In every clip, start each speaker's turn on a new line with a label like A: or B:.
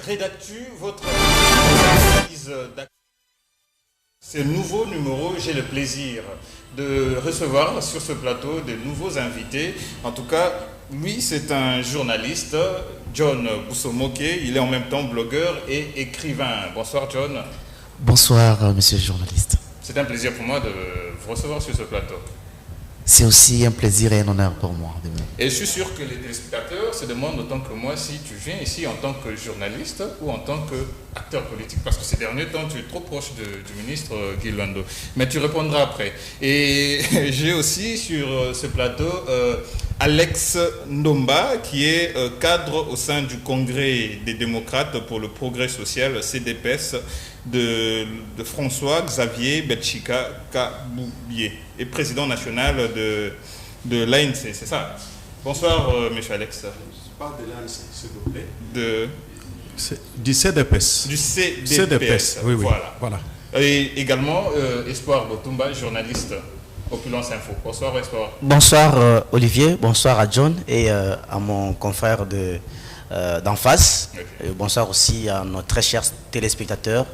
A: Rédactu, votre analyse ce nouveau numéro, j'ai le plaisir de recevoir sur ce plateau de nouveaux invités. En tout cas, lui, c'est un journaliste, John Bousso-Moke. Il est en même temps blogueur et écrivain. Bonsoir, John.
B: Bonsoir, monsieur le journaliste.
A: C'est un plaisir pour moi de vous recevoir sur ce plateau.
B: C'est aussi un plaisir et un honneur pour moi.
A: Et je suis sûr que les téléspectateurs se demandent autant que moi si tu viens ici en tant que journaliste ou en tant qu'acteur politique. Parce que ces derniers temps, tu es trop proche du ministre Guy Luando. Mais tu répondras après. Et j'ai aussi sur ce plateau Alex Ndomba, qui est cadre au sein du Congrès des démocrates pour le progrès social, CDPS, de François-Xavier Belchika Kaboubié, et président national de l'ANC, c'est ça? Bonsoir, monsieur Alex.
C: Pas de l'ANC, s'il vous plaît.
A: Du
C: CDPS.
A: Du CDPS,
C: oui,
A: voilà. Et également, Espoir Botumba, journaliste Opulence Info. Bonsoir, Espoir.
B: Bonsoir, Olivier. Bonsoir à John et à mon confrère d'en face. Okay. Bonsoir aussi à nos très chers téléspectateurs.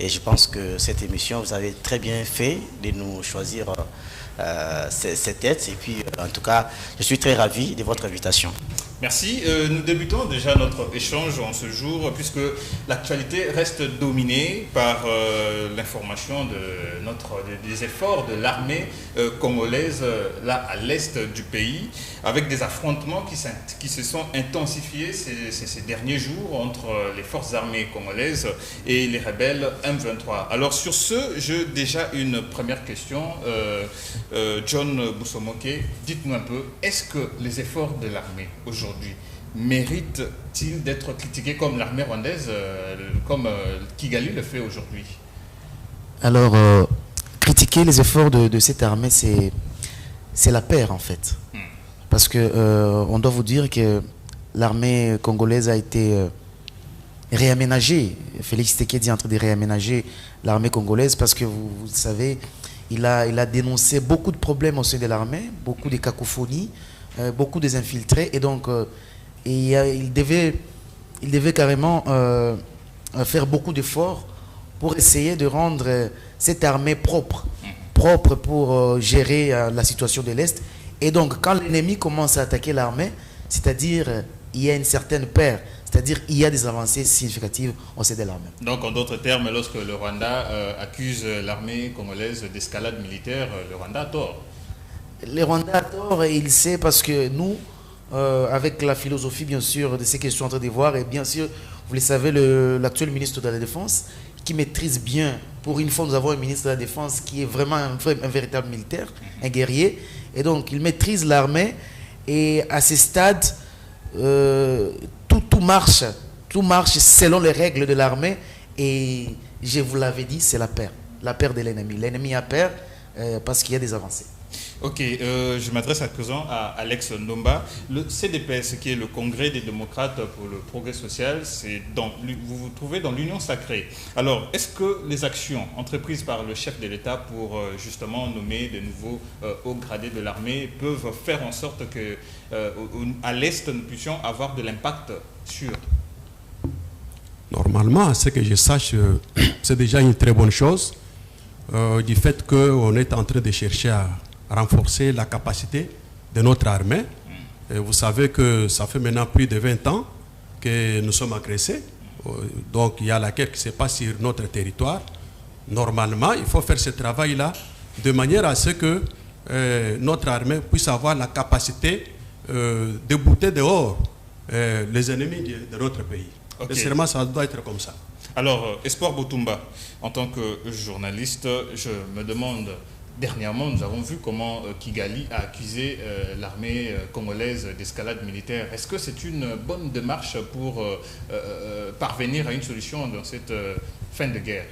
B: Et je pense que cette émission, vous avez très bien fait de nous choisir cette tête. Et puis, en tout cas, je suis très ravi de votre invitation.
A: Merci. Nous débutons déjà notre échange en ce jour, puisque l'actualité reste dominée par l'information des efforts de l'armée congolaise là à l'est du pays, avec des affrontements qui se sont intensifiés ces derniers jours entre les forces armées congolaises et les rebelles M23. Alors sur ce, j'ai déjà une première question. John Bousso-Moke, dites-nous un peu, est-ce que les efforts de l'armée aujourd'hui mérite-t-il d'être critiqué comme l'armée rwandaise, comme Kigali le fait aujourd'hui?
B: Alors, critiquer les efforts de cette armée, c'est la paire en fait. Parce que on doit vous dire que l'armée congolaise a été réaménagée. Félix Tshisekedi est en train de réaménager l'armée congolaise parce que vous savez, il a dénoncé beaucoup de problèmes au sein de l'armée, beaucoup de cacophonies, beaucoup des infiltrés, et donc il devait carrément faire beaucoup d'efforts pour essayer de rendre cette armée propre pour gérer la situation de l'Est. Et donc quand l'ennemi commence à attaquer l'armée, c'est-à-dire il y a une certaine paire, c'est-à-dire il y a des avancées significatives au sein de l'armée.
A: Donc en d'autres termes, lorsque le Rwanda accuse l'armée congolaise d'escalade militaire, le Rwanda a tort.
B: Le Rwanda a tort et il sait, parce que nous, avec la philosophie bien sûr de ce qu'ils sont en train de voir, et bien sûr, vous le savez, l'actuel ministre de la Défense, qui maîtrise bien, pour une fois nous avons un ministre de la Défense qui est vraiment un véritable militaire, un guerrier, et donc il maîtrise l'armée, et à ce stade, tout marche selon les règles de l'armée, et je vous l'avais dit, c'est la paire de l'ennemi. L'ennemi a peur parce qu'il y a des avancées.
A: Ok, je m'adresse à présent à Alex Ndomba. Le CDPS, qui est le Congrès des démocrates pour le progrès social, vous vous trouvez dans l'Union sacrée. Alors, est-ce que les actions entreprises par le chef de l'État pour justement nommer de nouveaux hauts gradés de l'armée peuvent faire en sorte qu'à l'Est, nous puissions avoir de l'impact sur...
C: Normalement, à ce que je sache, c'est déjà une très bonne chose, du fait qu'on est en train de chercher à renforcer la capacité de notre armée. Et vous savez que ça fait maintenant plus de 20 ans que nous sommes agressés. Donc il y a la guerre qui se passe sur notre territoire. Normalement, il faut faire ce travail-là de manière à ce que notre armée puisse avoir la capacité de bouter dehors les ennemis de notre pays. Okay. Et sûrement, ça doit être comme ça.
A: Alors, Espoir Botumba, en tant que journaliste, je me demande... Dernièrement, nous avons vu comment Kigali a accusé l'armée congolaise d'escalade militaire. Est-ce que c'est une bonne démarche pour parvenir à une solution dans cette fin de guerre?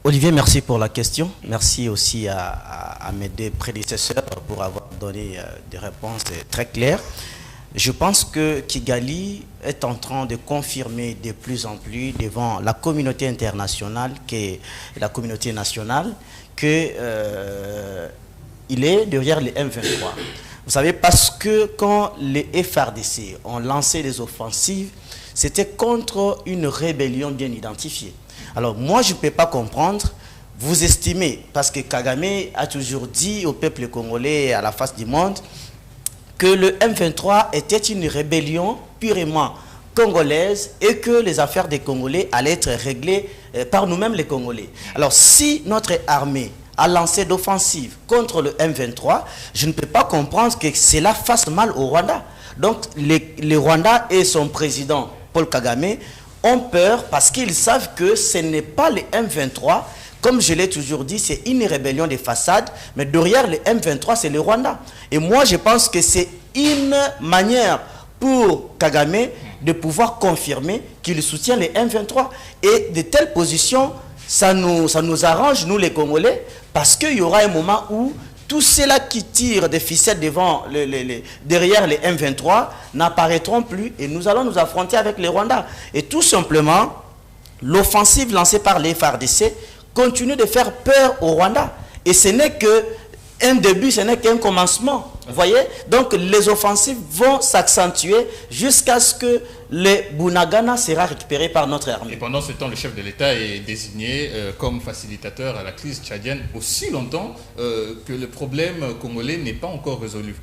B: Olivier, merci pour la question. Merci aussi à mes deux prédécesseurs pour avoir donné des réponses très claires. Je pense que Kigali est en train de confirmer de plus en plus devant la communauté internationale, qui est la communauté nationale, qu'il est derrière les M23. Vous savez, parce que quand les FARDC ont lancé les offensives, c'était contre une rébellion bien identifiée. Alors moi, je ne peux pas comprendre, vous estimez, parce que Kagame a toujours dit au peuple congolais à la face du monde que le M23 était une rébellion purement congolaise et que les affaires des Congolais allaient être réglées par nous-mêmes les Congolais. Alors si notre armée a lancé d'offensive contre le M23, je ne peux pas comprendre que cela fasse mal au Rwanda. Donc le Rwanda et son président Paul Kagame ont peur parce qu'ils savent que ce n'est pas le M23. Comme je l'ai toujours dit, c'est une rébellion de façade, mais derrière le M23, c'est le Rwanda. Et moi, je pense que c'est une manière pour Kagame de pouvoir confirmer qu'il soutient le M23. Et de telles positions, ça nous arrange, nous les Congolais, parce qu'il y aura un moment où tous ceux-là qui tirent des ficelles derrière les M23 n'apparaîtront plus et nous allons nous affronter avec les Rwandais. Et tout simplement, l'offensive lancée par les FARDC continue de faire peur au Rwanda. Et ce n'est qu'un début, ce n'est qu'un commencement. Vous voyez? Donc les offensives vont s'accentuer jusqu'à ce que le Bunagana sera récupéré par notre armée.
A: Et pendant ce temps, le chef de l'État est désigné comme facilitateur à la crise tchadienne aussi longtemps que le problème congolais n'est pas encore résolu.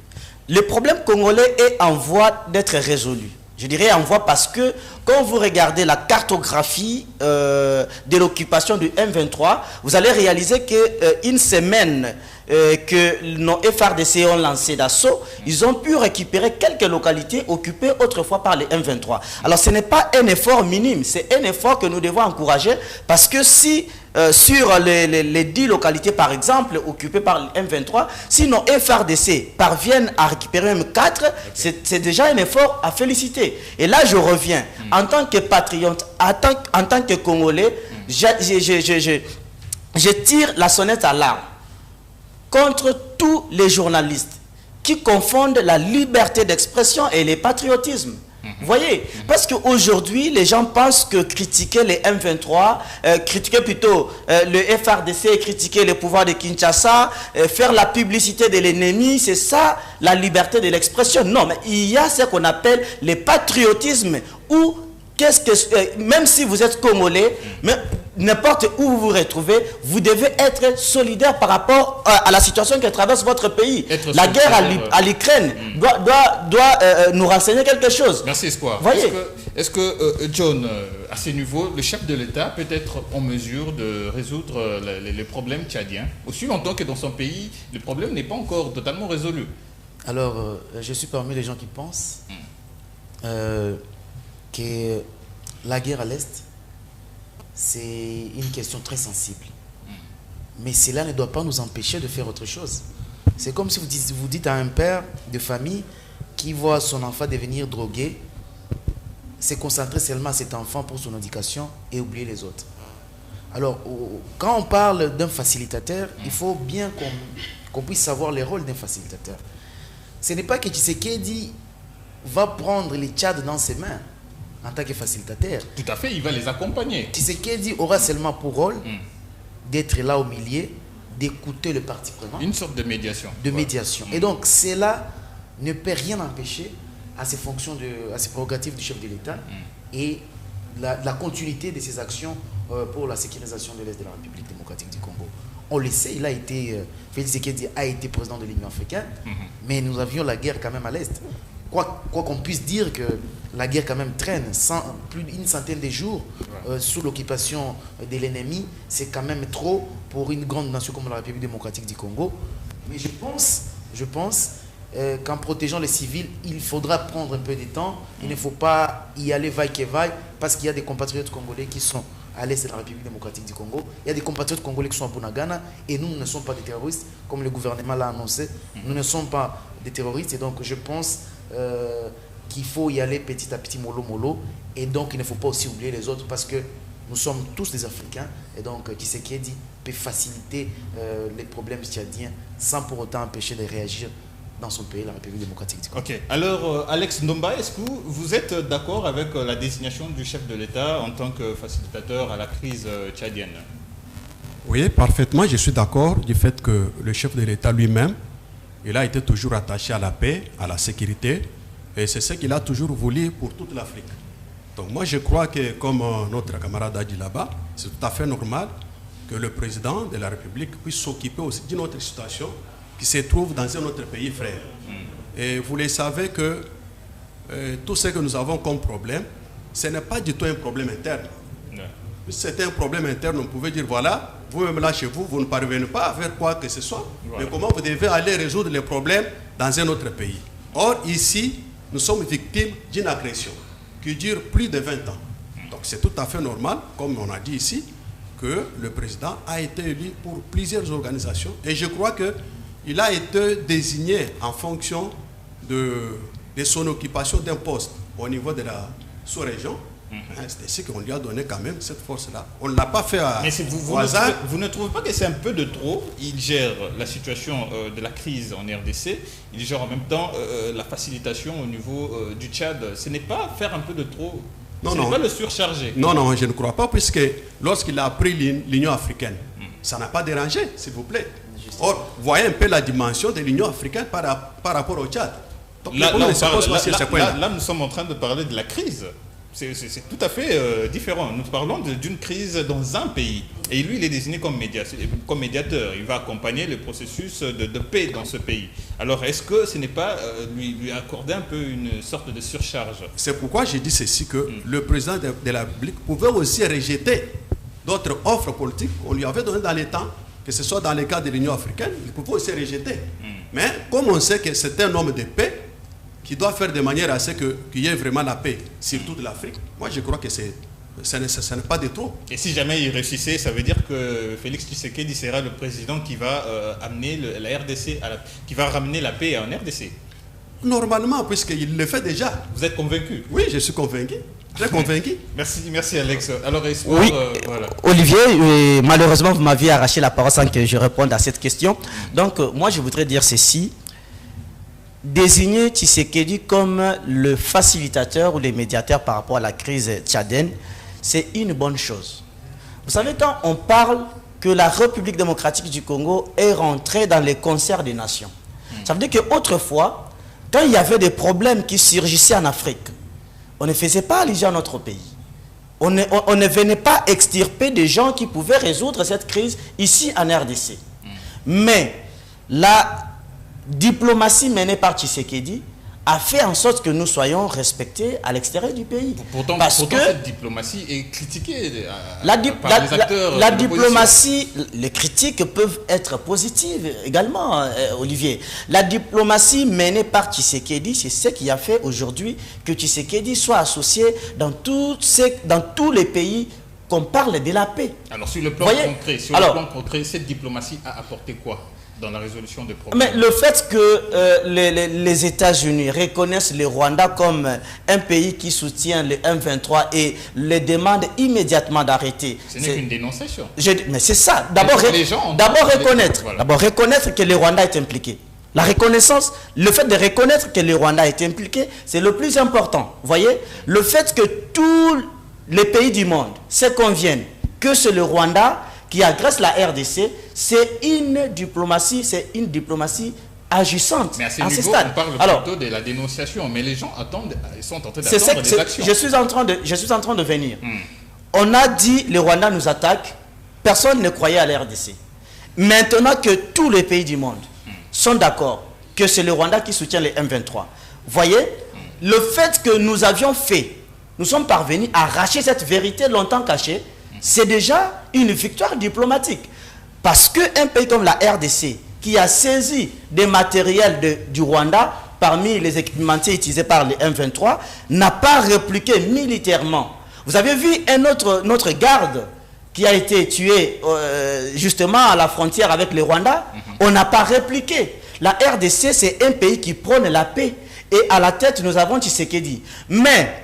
B: Le problème congolais est en voie d'être résolu. Je dirais en voie parce que quand vous regardez la cartographie de l'occupation du M23, vous allez réaliser qu'une semaine que nos FARDC ont lancé d'assaut, ils ont pu récupérer quelques localités occupées autrefois par les M23. Alors ce n'est pas un effort minime, c'est un effort que nous devons encourager parce que si sur les 10 localités par exemple occupées par les M23, si nos FARDC parviennent à récupérer même 4, c'est déjà un effort à féliciter. Et là je reviens, en tant que patriote, en tant que Congolais, je tire la sonnette à l'alarme contre tous les journalistes qui confondent la liberté d'expression et le patriotisme. Vous voyez? Parce qu'aujourd'hui, les gens pensent que critiquer les M23, critiquer plutôt le FARDC, critiquer le pouvoir de Kinshasa, faire la publicité de l'ennemi, c'est ça la liberté de l'expression. Non, mais il y a ce qu'on appelle le patriotisme où même si vous êtes Congolais, n'importe où vous vous retrouvez, vous devez être solidaire par rapport à la situation que traverse votre pays. La guerre à l'Ukraine doit nous renseigner quelque chose.
A: Merci Espoir. Est-ce que John, à ce niveau, le chef de l'État peut être en mesure de résoudre les problèmes tchadiens, aussi longtemps que dans son pays, le problème n'est pas encore totalement résolu?
B: Alors, je suis parmi les gens qui pensent que la guerre à l'Est, c'est une question très sensible. Mais cela ne doit pas nous empêcher de faire autre chose. C'est comme si vous dites à un père de famille qui voit son enfant devenir drogué, se concentrer seulement à cet enfant pour son éducation et oublier les autres. Alors, quand on parle d'un facilitateur, il faut bien qu'on puisse savoir le rôle d'un facilitateur. Ce n'est pas que Tshisekedi va prendre les Tchad dans ses mains en tant que facilitateur.
A: Tout à fait, il va les accompagner.
B: Tshisekedi aura seulement pour rôle d'être là au milieu, d'écouter le parti prenant.
A: Une sorte de médiation.
B: De médiation. Et donc, cela ne peut rien empêcher à ces fonctions, à ces prérogatives du chef de l'État et la continuité de ses actions pour la sécurisation de l'Est de la République démocratique du Congo. On le sait, Félix Tshisekedi a été président de l'Union africaine, mais nous avions la guerre quand même à l'Est. Quoi qu'on puisse dire que la guerre quand même traîne, plus d'une centaine de jours sous l'occupation de l'ennemi, c'est quand même trop pour une grande nation comme la République démocratique du Congo. Mais je pense qu'en protégeant les civils, il faudra prendre un peu de temps. Il ne faut pas y aller vaille que vaille, parce qu'il y a des compatriotes congolais qui sont à l'est de la République démocratique du Congo. Il y a des compatriotes congolais qui sont à Bunagana, et nous ne sommes pas des terroristes, comme le gouvernement l'a annoncé. Nous ne sommes pas des terroristes, et donc je pense qu'il faut y aller petit à petit, mollo, et donc il ne faut pas aussi oublier les autres, parce que nous sommes tous des Africains, et donc Tshisekedi peut faciliter les problèmes tchadiens sans pour autant empêcher de réagir dans son pays, la République démocratique du Congo.
A: Ok. Alors, Alex Ndomba, est-ce que vous êtes d'accord avec la désignation du chef de l'État en tant que facilitateur à la crise tchadienne?
C: Oui, parfaitement. Je suis d'accord du fait que le chef de l'État lui-même, il a été toujours attaché à la paix, à la sécurité, et c'est ce qu'il a toujours voulu pour toute l'Afrique. Donc moi je crois que, comme notre camarade a dit là-bas, c'est tout à fait normal que le président de la République puisse s'occuper aussi d'une autre situation qui se trouve dans un autre pays frère. Et vous le savez que tout ce que nous avons comme problème, ce n'est pas du tout un problème interne. Si c'était un problème interne, on pouvait dire voilà, vous-même là chez vous, vous ne parvenez pas à faire quoi que ce soit, mais comment vous devez aller résoudre les problèmes dans un autre pays. Or, ici, nous sommes victimes d'une agression qui dure plus de 20 ans. Donc c'est tout à fait normal, comme on a dit ici, que le président a été élu pour plusieurs organisations et je crois qu'il a été désigné en fonction de son occupation d'un poste au niveau de la sous-région. C'est ainsi qu'on lui a donné quand même cette force-là. On ne l'a pas fait au hasard.
A: Vous ne trouvez pas que c'est un peu de trop? Il gère la situation de la crise en RDC, il gère en même temps la facilitation au niveau du Tchad. Ce n'est pas faire un peu de trop? Ce n'est pas le surcharger?
C: Non, non, je ne crois pas, puisque lorsqu'il a pris l'Union africaine, ça n'a pas dérangé, s'il vous plaît. Or, voyez un peu la dimension de l'Union africaine par rapport au Tchad. Donc,
A: là, nous sommes en train de parler de la crise. C'est tout à fait différent. Nous parlons d'une crise dans un pays. Et lui, il est désigné comme médiateur. Il va accompagner le processus de paix dans ce pays. Alors, est-ce que ce n'est pas lui accorder un peu une sorte de surcharge?
C: C'est pourquoi j'ai dit ceci, que le président de la République pouvait aussi rejeter d'autres offres politiques qu'on lui avait données dans les temps, que ce soit dans le cas de l'Union africaine, il pouvait aussi rejeter. Mais comme on sait que c'est un homme de paix, qui doit faire de manière à ce qu'il y ait vraiment la paix sur toute l'Afrique, moi je crois que ce n'est pas de trop.
A: Et si jamais il réussissait, ça veut dire que Félix Tshisekedi sera le président qui va amener la RDC, qui va ramener la paix en RDC?
C: Normalement, puisqu'il le fait déjà.
A: Vous êtes convaincu?
C: Oui, je suis convaincu. Très convaincu.
A: Merci Alex. Alors, Espoir,
D: oui,
A: voilà.
D: Olivier, malheureusement, vous m'aviez arraché la parole sans que je réponde à cette question. Donc, moi, je voudrais dire ceci. Désigner Tshisekedi comme le facilitateur ou le médiateur par rapport à la crise tchadienne, c'est une bonne chose. Vous savez, quand on parle que la République démocratique du Congo est rentrée dans les concerts des nations, ça veut dire qu'autrefois, quand il y avait des problèmes qui surgissaient en Afrique, on ne faisait pas allusion à notre pays. On ne venait pas extirper des gens qui pouvaient résoudre cette crise ici en RDC. Mais la diplomatie menée par Tshisekedi a fait en sorte que nous soyons respectés à l'extérieur du pays.
A: Pourtant, cette diplomatie est critiquée par les acteurs.
D: La diplomatie, les critiques peuvent être positives également, Olivier. La diplomatie menée par Tshisekedi, c'est ce qui a fait aujourd'hui que Tshisekedi soit associé dans tous les pays qu'on parle de la paix.
A: Alors, sur le plan concret, cette diplomatie a apporté quoi dans la résolution des problèmes?
D: Mais le fait que les États-Unis reconnaissent le Rwanda comme un pays qui soutient le M23 et les demandent immédiatement d'arrêter.
A: Ce n'est qu'une dénonciation.
D: Mais c'est ça. D'abord reconnaître que le Rwanda est impliqué. La reconnaissance, le fait de reconnaître que le Rwanda est impliqué, c'est le plus important. Vous voyez, le fait que tous les pays du monde se conviennent que c'est le Rwanda qui agresse la RDC, c'est une diplomatie agissante.
A: Mais à ce niveau, on parle plutôt de la dénonciation, mais les gens sont en train d'attendre des actions.
D: Je suis en train de venir. On a dit le Rwanda nous attaque, personne ne croyait à la RDC. Maintenant que tous les pays du monde sont d'accord que c'est le Rwanda qui soutient les M23, voyez, le fait que nous sommes parvenus à arracher cette vérité longtemps cachée, c'est déjà une victoire diplomatique. Parce qu'un pays comme la RDC, qui a saisi des matériels du Rwanda, parmi les équipementiers utilisés par les M23, n'a pas répliqué militairement. Vous avez vu notre garde qui a été tué justement à la frontière avec le Rwanda. On n'a pas répliqué. La RDC, c'est un pays qui prône la paix. Et à la tête, nous avons Tshisekedi. Mais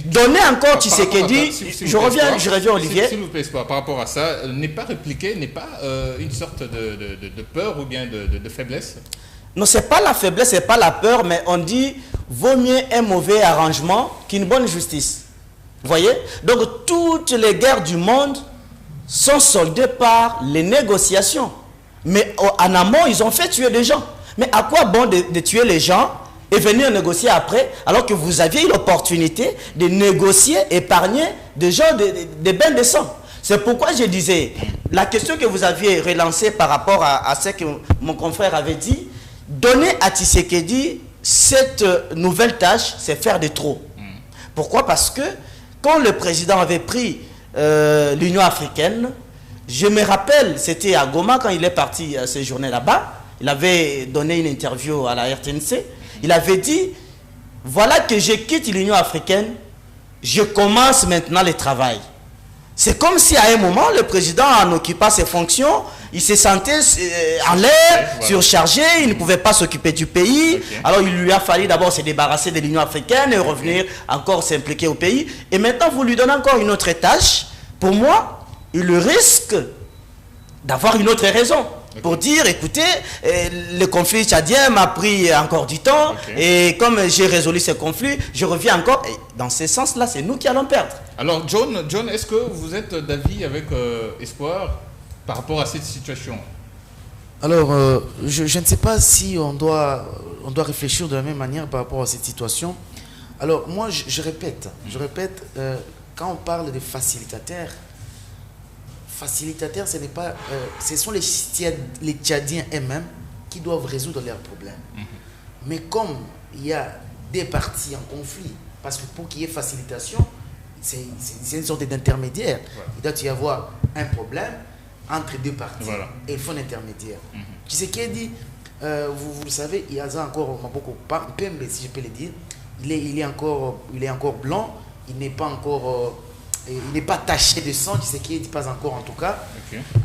D: donner encore Tshisekedi, je reviens Olivier.
A: S'il vous plaît, par rapport à ça, n'est pas répliqué, n'est pas une sorte de peur ou bien de faiblesse?
D: Non, ce n'est pas la faiblesse, ce n'est pas la peur, mais on dit vaut mieux un mauvais arrangement qu'une bonne justice. Vous voyez? Donc toutes les guerres du monde sont soldées par les négociations. Mais en amont, ils ont fait tuer des gens. Mais à quoi bon de tuer les gens et venir négocier après, alors que vous aviez eu l'opportunité de négocier, épargner des gens de bains de sang. C'est pourquoi je disais, la question que vous aviez relancée par rapport à ce que mon confrère avait dit, donner à Tshisekedi cette nouvelle tâche, c'est faire de trop. Pourquoi? Parce que quand le président avait pris l'Union africaine, je me rappelle, c'était à Goma quand il est parti séjourner là-bas, il avait donné une interview à la RTNC, il avait dit, voilà que je quitte l'Union africaine, je commence maintenant le travail. C'est comme si à un moment, le président, en occupant ses fonctions, il se sentait en l'air, surchargé, il ne pouvait pas s'occuper du pays. Alors il lui a fallu d'abord se débarrasser de l'Union africaine et revenir encore s'impliquer au pays. Et maintenant, vous lui donnez encore une autre tâche. Pour moi, il risque d'avoir une autre raison. Pour dire, écoutez, le conflit tchadien m'a pris encore du temps, et comme j'ai résolu ce conflit, je reviens encore. Et dans ce sens-là, c'est nous qui allons perdre.
A: Alors, John, est-ce que vous êtes d'avis avec Espoir par rapport à cette situation?
B: Alors, je ne sais pas si on doit réfléchir de la même manière par rapport à cette situation. Alors, moi, je répète, quand on parle de facilitateurs, ce n'est pas, ce sont les Tchadiens eux-mêmes qui doivent résoudre leurs problèmes. Mais comme il y a des parties en conflit, parce que pour qu'il y ait facilitation, c'est une sorte d'intermédiaire. Il doit y avoir un problème entre deux parties. Et il faut un intermédiaire. Tshisekedi, vous le savez, il y a encore beaucoup Pembe, si je peux le dire. Il est encore blanc, il n'est pas encore... il n'est pas taché de sang, Tshisekedi pas encore en tout cas.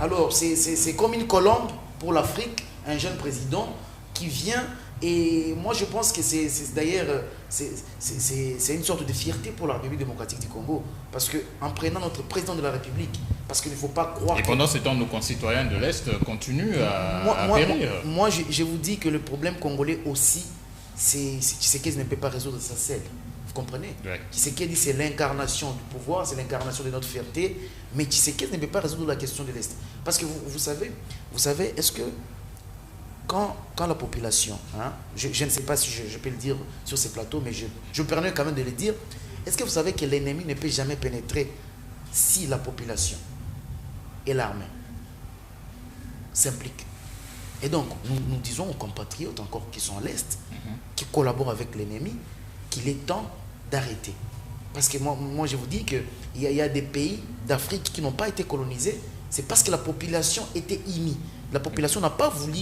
B: Alors c'est comme une colombe pour l'Afrique, un jeune président qui vient, et moi je pense que c'est d'ailleurs c'est une sorte de fierté pour la République démocratique du Congo, parce qu'en prenant notre président de la République, parce qu'il ne faut pas croire...
A: Et pendant ce temps, nos concitoyens de l'Est continuent à périr.
B: Moi je vous dis que le problème congolais aussi, c'est Tshisekedi ne peut pas résoudre ça seul. Comprenez? Tshisekedi, c'est l'incarnation du pouvoir, c'est l'incarnation de notre fierté, mais Tshisekedi ne peut pas résoudre la question de l'Est. Parce que vous savez, est-ce que quand la population, je ne sais pas si je peux le dire sur ces plateaux, mais je me permets quand même de le dire, est-ce que vous savez que l'ennemi ne peut jamais pénétrer si la population et l'armée s'impliquent? Et donc, nous disons aux compatriotes encore qui sont à l'Est, qui collaborent avec l'ennemi, qu'il est temps d'arrêter. Parce que moi je vous dis qu'il y a des pays d'Afrique qui n'ont pas été colonisés, c'est parce que la population était émise. La population n'a pas voulu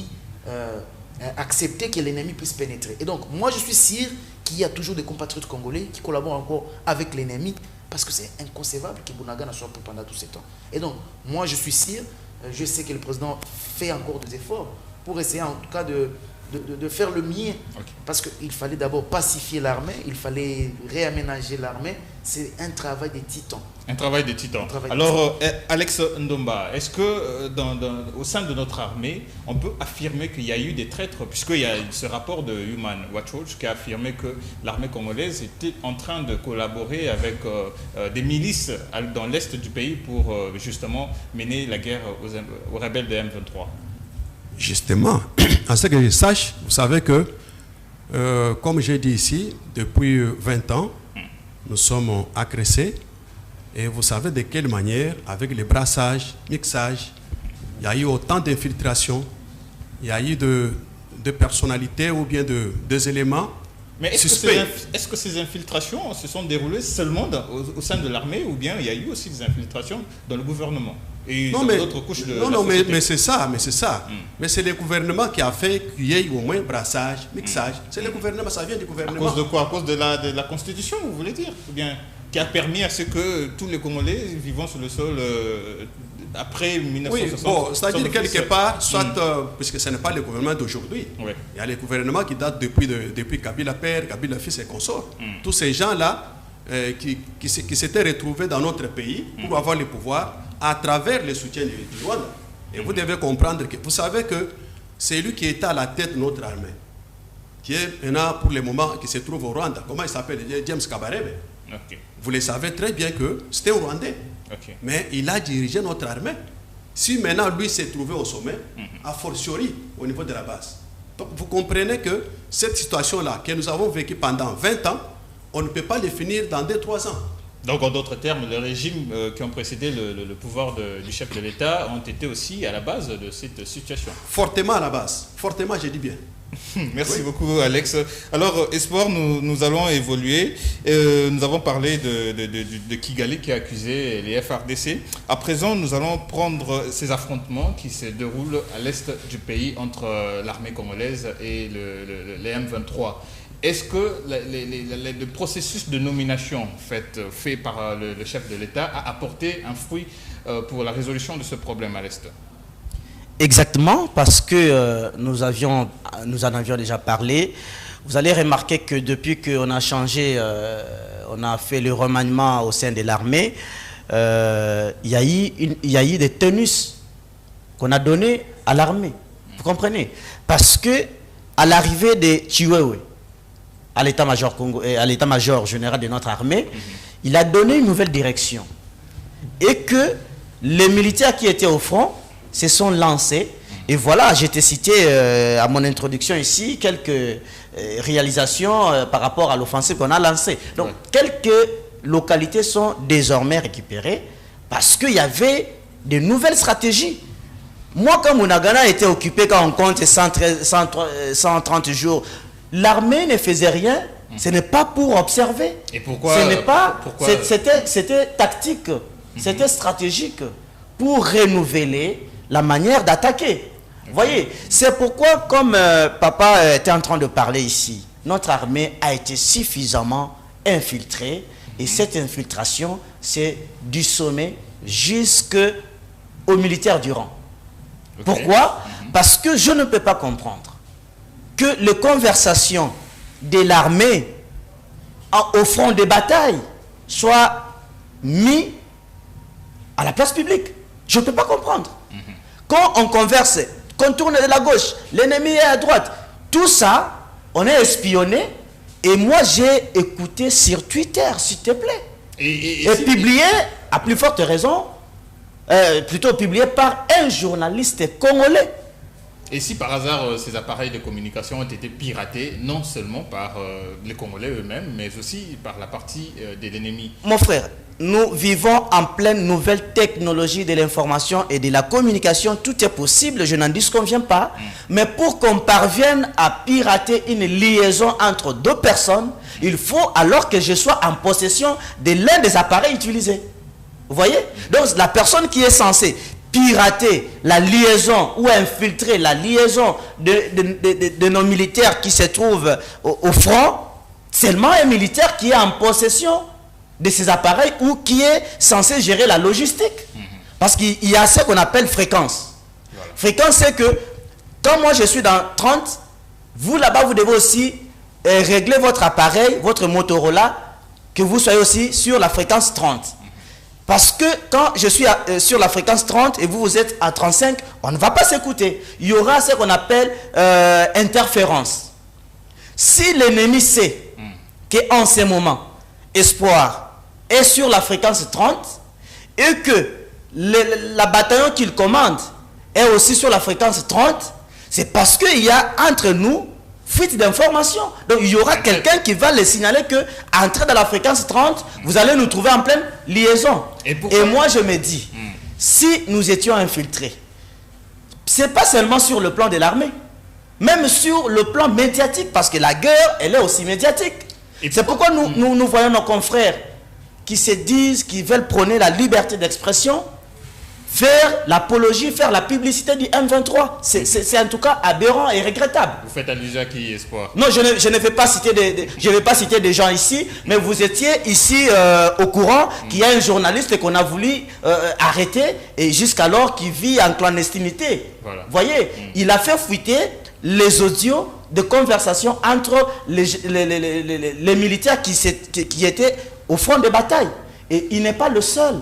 B: accepter que l'ennemi puisse pénétrer. Et donc, moi je suis sûr qu'il y a toujours des compatriotes congolais qui collaborent encore avec l'ennemi, parce que c'est inconcevable que Bounaga ne soit pas pendant tout ce temps. Et donc, moi je suis sûr, je sais que le président fait encore des efforts pour essayer en tout cas de faire le mieux, parce qu'il fallait d'abord pacifier l'armée, il fallait réaménager l'armée. C'est un travail de titan.
A: Un travail de titan. Alors, Alex Ndomba, est-ce que au sein de notre armée, on peut affirmer qu'il y a eu des traîtres, puisqu'il y a ce rapport de Human Rights Watch qui a affirmé que l'armée congolaise était en train de collaborer avec des milices dans l'est du pays pour justement mener la guerre aux rebelles de M23?
C: Justement, à ce que je sache, vous savez que, comme j'ai dit ici, depuis 20 ans, nous sommes agressés. Et vous savez de quelle manière, avec les brassages, mixages, il y a eu autant d'infiltrations, il y a eu de personnalités ou bien des éléments.
A: Mais est-ce que ces infiltrations se sont déroulées seulement au sein de l'armée, ou bien il y a eu aussi des infiltrations dans le gouvernement et dans d'autres couches de la société?
C: mais c'est ça. Mais c'est le gouvernement qui a fait qu'il y ait au moins brassage, mixage. C'est le gouvernement, ça vient du gouvernement.
A: À cause de quoi? À cause de la Constitution, vous voulez dire? Ou bien qui a permis à ce que tous les Congolais vivant sur le sol après 1960.
C: Oui, bon, c'est-à-dire quelque part, soit, puisque ce n'est pas le gouvernement d'aujourd'hui, il y a les gouvernements qui datent depuis Kabila père, Kabila fils et consorts. Tous ces gens-là qui s'étaient retrouvés dans notre pays pour avoir le pouvoir à travers le soutien du Rwanda. Et vous devez comprendre que, vous savez que c'est lui qui était à la tête de notre armée, qui est maintenant pour le moment, qui se trouve au Rwanda. Comment il s'appelle? James Kabarebe. Vous le savez très bien que c'était un Rwandais. Mais il a dirigé notre armée. Si maintenant lui s'est trouvé au sommet, a fortiori au niveau de la base. Donc vous comprenez que cette situation-là, que nous avons vécue pendant 20 ans, on ne peut pas les finir dans 2-3 ans.
A: Donc, en d'autres termes, les régimes qui ont précédé le pouvoir du chef de l'État ont été aussi à la base de cette situation.
C: Fortement à la base. Fortement, je dis bien.
A: Merci beaucoup, Alex. Alors, Espoir, nous allons évoluer. Nous avons parlé de Kigali qui a accusé les FARDC. À présent, nous allons prendre ces affrontements qui se déroulent à l'est du pays entre l'armée congolaise et les M23. Est-ce que le processus de nomination fait par le chef de l'État a apporté un fruit pour la résolution de ce problème à l'Est?
D: Exactement, parce que nous en avions déjà parlé. Vous allez remarquer que depuis qu'on a changé, on a fait le remaniement au sein de l'armée, il y a eu des tenus qu'on a donnés à l'armée. Vous comprenez? Parce que à l'arrivée de Chiwewe, à l'état-major général de notre armée, il a donné une nouvelle direction. Et que les militaires qui étaient au front se sont lancés. Et voilà, j'ai cité à mon introduction ici quelques réalisations par rapport à l'offensive qu'on a lancée. Donc, quelques localités sont désormais récupérées parce qu'il y avait de nouvelles stratégies. Moi, quand Munagana était occupé, quand on compte 130 jours, l'armée ne faisait rien, ce n'est pas pour observer.
A: Et pourquoi?
D: Ce n'est pas. C'était tactique, c'était stratégique pour renouveler la manière d'attaquer. Vous voyez, c'est pourquoi, comme papa était en train de parler ici, notre armée a été suffisamment infiltrée et cette infiltration, c'est du sommet jusqu'aux militaires du rang. Pourquoi? Parce que je ne peux pas comprendre que les conversations de l'armée au front des batailles soient mises à la place publique. Je ne peux pas comprendre. Quand on converse, qu'on tourne de la gauche, l'ennemi est à droite, tout ça, on est espionné. Et moi, j'ai écouté sur Twitter, s'il te plaît. Et publié, à plus forte raison, plutôt publié par un journaliste congolais.
A: Et si par hasard ces appareils de communication ont été piratés, non seulement par les Congolais eux-mêmes, mais aussi par la partie de l'ennemi?
D: Mon frère, nous vivons en pleine nouvelle technologie de l'information et de la communication. Tout est possible, je n'en disconviens pas. Mais pour qu'on parvienne à pirater une liaison entre deux personnes, il faut alors que je sois en possession de l'un des appareils utilisés. Vous voyez? Donc la personne qui est censée pirater la liaison ou infiltrer la liaison de nos militaires qui se trouvent au front, seulement un militaire qui est en possession de ces appareils ou qui est censé gérer la logistique. Parce qu'il y a ce qu'on appelle fréquence. Voilà. Fréquence, c'est que quand moi je suis dans 30, vous là-bas, vous devez aussi régler votre appareil, votre Motorola, que vous soyez aussi sur la fréquence 30. Parce que quand je suis sur la fréquence 30 et vous êtes à 35, on ne va pas s'écouter. Il y aura ce qu'on appelle interférence. Si l'ennemi sait qu'en ce moment, Espoir est sur la fréquence 30 et que la bataillon qu'il commande est aussi sur la fréquence 30, c'est parce qu'il y a entre nous fuite d'informations. Donc il y aura quelqu'un qui va les signaler que entrer dans la fréquence 30, vous allez nous trouver en pleine liaison. Et moi je me dis, si nous étions infiltrés, c'est pas seulement sur le plan de l'armée, même sur le plan médiatique, parce que la guerre, elle est aussi médiatique. C'est pourquoi nous voyons nos confrères qui se disent, qui veulent prôner la liberté d'expression, faire l'apologie, faire la publicité du M23. C'est en tout cas aberrant et regrettable.
A: Vous faites allusion à qui, Espoir?
D: Non, je ne vais pas citer des gens ici, mais vous étiez ici au courant qu'il y a un journaliste qu'on a voulu arrêter et jusqu'alors qui vit en clandestinité. Voilà. Vous voyez, il a fait fuiter les audios de conversation entre les militaires qui étaient au front des batailles. Et il n'est pas le seul.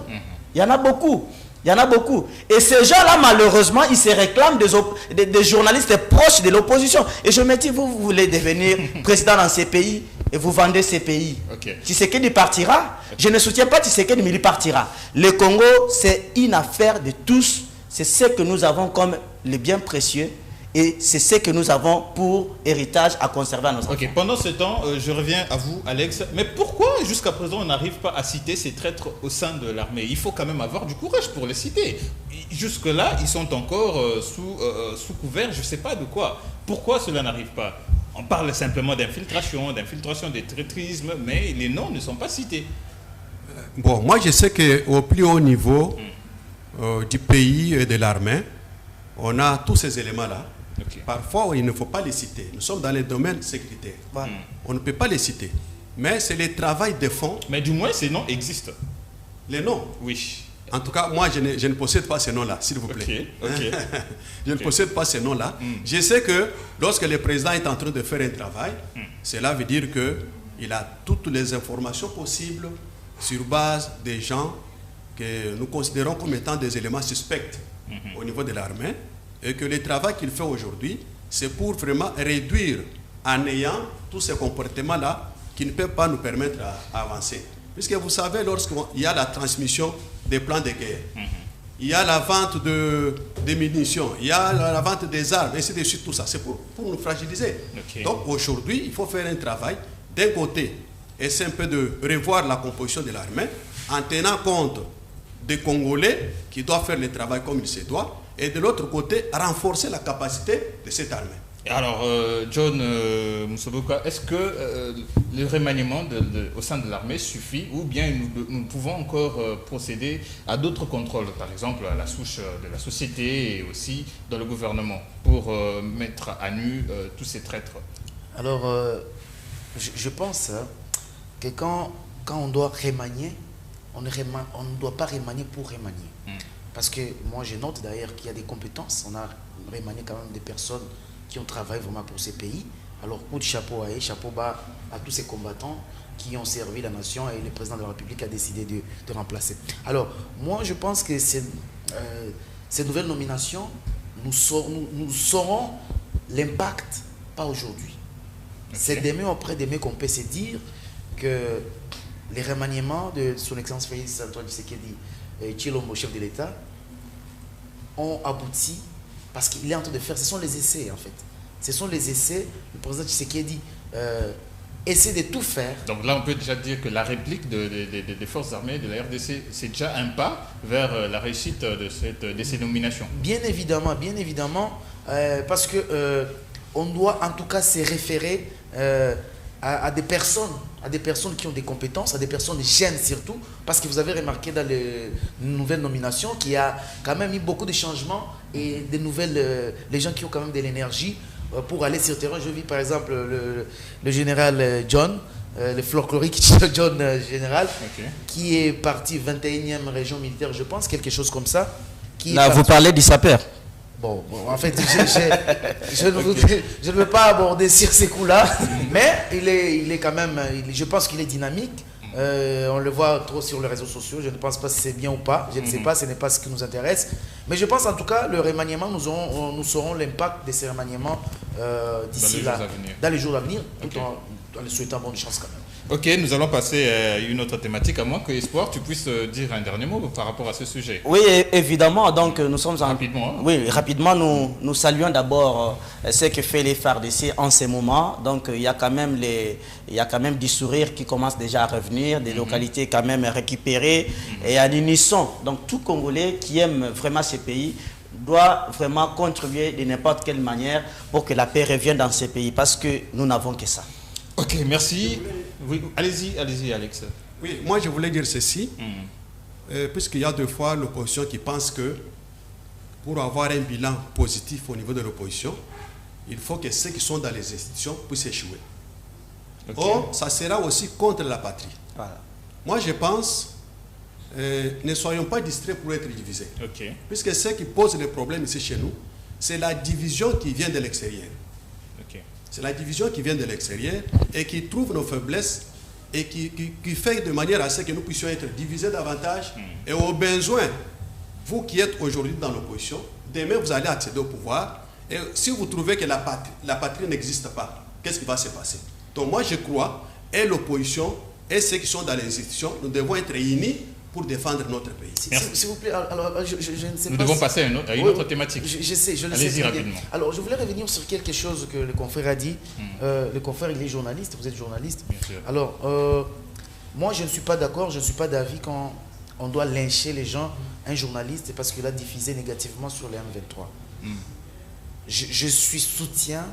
D: Il y en a beaucoup. Il y en a beaucoup. Et ces gens-là, malheureusement, ils se réclament des journalistes proches de l'opposition. Et je me dis, vous voulez devenir président dans ces pays et vous vendez ces pays. Okay. Tshisekedi partira. Je ne soutiens pas Tshisekedi, mais il partira. Le Congo, c'est une affaire de tous. C'est ce que nous avons comme les biens précieux. Et c'est ce que nous avons pour héritage à conserver à nos enfants.
A: Ok, pendant ce temps, je reviens à vous, Alex. Mais pourquoi jusqu'à présent on n'arrive pas à citer ces traîtres au sein de l'armée? Il faut quand même avoir du courage pour les citer. Jusque-là, ils sont encore sous couvert, je ne sais pas de quoi. Pourquoi cela n'arrive pas? On parle simplement d'infiltration, de traîtrisme, mais les noms ne sont pas cités.
C: Bon, moi je sais qu'au plus haut niveau du pays et de l'armée, on a tous ces éléments-là.
A: Okay.
C: Parfois, il ne faut pas les citer. Nous sommes dans les domaines sécuritaires. On ne peut pas les citer. Mais c'est le travail de fond.
A: Mais du moins, ces noms existent.
C: Les noms?
A: Oui.
C: En tout cas, moi, je ne possède pas ces noms-là, s'il vous plaît. Je ne possède pas ces noms-là. Je sais que lorsque le président est en train de faire un travail, cela veut dire qu'il a toutes les informations possibles sur base des gens que nous considérons comme étant des éléments suspects au niveau de l'armée, et que le travail qu'il fait aujourd'hui, c'est pour vraiment réduire en ayant tous ces comportements-là qui ne peuvent pas nous permettre d'avancer. Puisque vous savez, lorsqu'il y a la transmission des plans de guerre, il y a la vente de munitions, il y a la vente des armes, et ainsi de suite, tout ça, c'est pour nous fragiliser. Okay. Donc aujourd'hui, il faut faire un travail, d'un côté, essayer un peu de revoir la composition de l'armée, en tenant compte des Congolais qui doivent faire le travail comme il se doit, et de l'autre côté, renforcer la capacité de cette armée.
A: Alors, John Musoboka, est-ce que le remaniement au sein de l'armée suffit, ou bien nous pouvons encore procéder à d'autres contrôles, par exemple à la souche de la société et aussi dans le gouvernement, pour mettre à nu tous ces traîtres?
B: Alors, je pense que quand on doit remanier, on ne doit pas remanier pour remanier. Parce que moi, je note d'ailleurs qu'il y a des compétences. On a remanié quand même des personnes qui ont travaillé vraiment pour ces pays. Alors, coup de chapeau à eux, chapeau bas à tous ces combattants qui ont servi la nation, et le président de la République a décidé de remplacer. Alors, moi, je pense que ces nouvelles nominations, nous saurons l'impact, pas aujourd'hui. Okay. C'est demain après demain qu'on peut se dire que les remaniements de son Excellence Félix Antoine Tshisekedi et Tshilombo, chef de l'État, ont abouti parce qu'il est en train de faire, ce sont les essais en fait. Ce sont les essais, le président Tshisekedi essaie de tout faire.
A: Donc là, on peut déjà dire que la réplique des forces armées de la RDC, c'est déjà un pas vers la réussite de ces nominations.
B: Bien évidemment, parce que on doit en tout cas se référer à des personnes qui ont des compétences, à des personnes jeunes surtout, parce que vous avez remarqué dans les nouvelles nominations qu'il y a quand même eu beaucoup de changements et des nouvelles, les gens qui ont quand même de l'énergie pour aller sur le terrain. Je vis par exemple le général John, le folklorique John général, qui est parti 21e région militaire, je pense, quelque chose comme ça.
D: Là, vous parlez du sapeur.
B: Bon, en fait, je ne veux pas aborder sur ces coups-là, mais il est quand même, je pense qu'il est dynamique. On le voit trop sur les réseaux sociaux. Je ne pense pas si c'est bien ou pas. Je ne sais pas, ce n'est pas ce qui nous intéresse. Mais je pense en tout cas, le remaniement, nous saurons l'impact de ces remaniements d'ici là, dans les jours à venir, tout en le souhaitant bonne chance quand même.
A: Ok, nous allons passer à une autre thématique, à moins que Espoir, tu puisses dire un dernier mot par rapport à ce sujet.
D: Oui, évidemment, donc nous sommes
A: rapidement. Hein.
D: Oui, rapidement, nous saluons d'abord ce que fait les FARDC en ce moment. Donc il y a quand même du sourire qui commence déjà à revenir, des localités quand même récupérées et à l'unisson. Donc tout Congolais qui aime vraiment ce pays doit vraiment contribuer de n'importe quelle manière pour que la paix revienne dans ce pays, parce que nous n'avons que ça.
A: Ok, merci. Oui, allez-y, Alex.
C: Oui, moi je voulais dire ceci, puisqu'il y a deux fois l'opposition qui pense que pour avoir un bilan positif au niveau de l'opposition, il faut que ceux qui sont dans les institutions puissent échouer. Or, ça sera aussi contre la patrie.
D: Voilà.
C: Moi je pense, ne soyons pas distraits pour être divisés. Puisque ce qui pose les problèmes ici chez nous, c'est la division qui vient de l'extérieur. C'est la division qui vient de l'extérieur et qui trouve nos faiblesses et qui fait de manière à ce que nous puissions être divisés davantage. Et au besoin, vous qui êtes aujourd'hui dans l'opposition, demain vous allez accéder au pouvoir. Et si vous trouvez que la patrie n'existe pas, qu'est-ce qui va se passer? Donc moi je crois, et l'opposition et ceux qui sont dans les institutions, nous devons être unis pour défendre notre pays.
B: S'il vous plaît, alors, je ne sais
A: Nous
B: pas
A: devons
B: si-
A: passer à une autre thématique.
B: Je sais, je le sais.
A: Allez-y
B: très bien.
A: rapidement.
B: Alors, je voulais revenir sur quelque chose que le confrère a dit. Le confrère, il est journaliste, vous êtes journaliste.
A: Bien sûr.
B: Alors, moi, je ne suis pas d'accord, je ne suis pas d'avis quand on doit lyncher les gens, un journaliste, parce qu'il a diffusé négativement sur les M23. Je suis soutien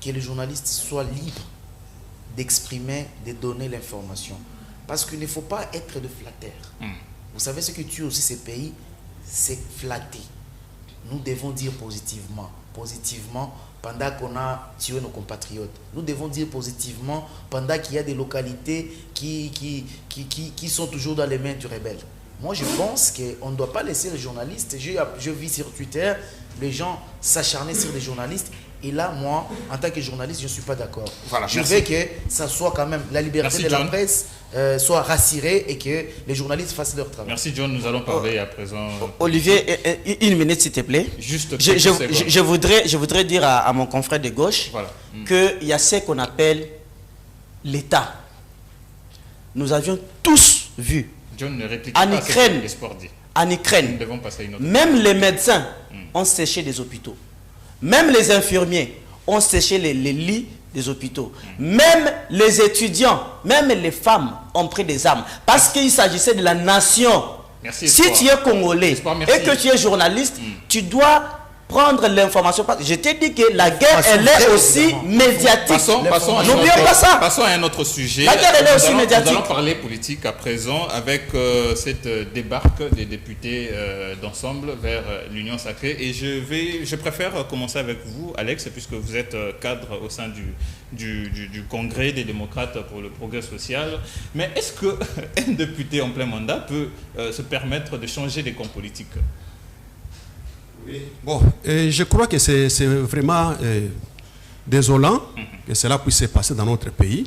B: que les journalistes soient libres d'exprimer, de donner l'information. Parce qu'il ne faut pas être de flatteur. Vous savez, ce que tue aussi ces pays, c'est flatter. Nous devons dire positivement. Positivement, pendant qu'on a tué nos compatriotes. Nous devons dire positivement pendant qu'il y a des localités qui sont toujours dans les mains du rebelle. Moi, je pense qu'on ne doit pas laisser les journalistes. Je vis sur Twitter, les gens s'acharner sur les journalistes. Et là, moi, en tant que journaliste, je ne suis pas d'accord.
A: Voilà,
B: je
A: merci.
B: veux que ça soit quand même la liberté
A: Merci,
B: de la
A: John.
B: presse soit rassurée et que les journalistes fassent leur travail.
A: Merci John, nous allons parler à présent.
D: Olivier, une minute s'il te plaît.
A: Juste
D: Je,
A: quelques secondes.
D: je voudrais dire à mon confrère de gauche
A: Voilà.
D: qu'il y a ce qu'on appelle l'État. Nous avions tous vu
A: John ne réplique
D: En
A: pas à
D: Ukraine.
A: ce que l'espoir dit.
D: en
A: Nous
D: Ukraine,
A: devons passer à une autre.
D: même les médecins ont séché des hôpitaux. Même les infirmiers ont séché les lits des hôpitaux. Même les étudiants, même les femmes ont pris des armes. Parce qu'il s'agissait de la nation.
A: Merci,
D: Si
A: Espoir.
D: tu es congolais
A: Espoir, merci.
D: et que tu es journaliste, tu dois prendre l'information. Je t'ai dit que la guerre, elle est aussi
B: évidemment.
D: médiatique.
A: Passons à
D: N'oublions
A: notre-
D: pas ça.
A: Passons à un autre sujet.
D: La guerre, elle est
A: Nous
D: aussi
A: allons-
D: médiatique.
A: Nous allons parler politique à présent avec cette débarque des députés d'ensemble vers l'Union sacrée. Et je préfère commencer avec vous, Alex, puisque vous êtes cadre au sein du Congrès des démocrates pour le progrès social. Mais est-ce qu'un député en plein mandat peut se permettre de changer les camps politiques?
C: Bon, je crois que c'est vraiment désolant que cela puisse se passer dans notre pays.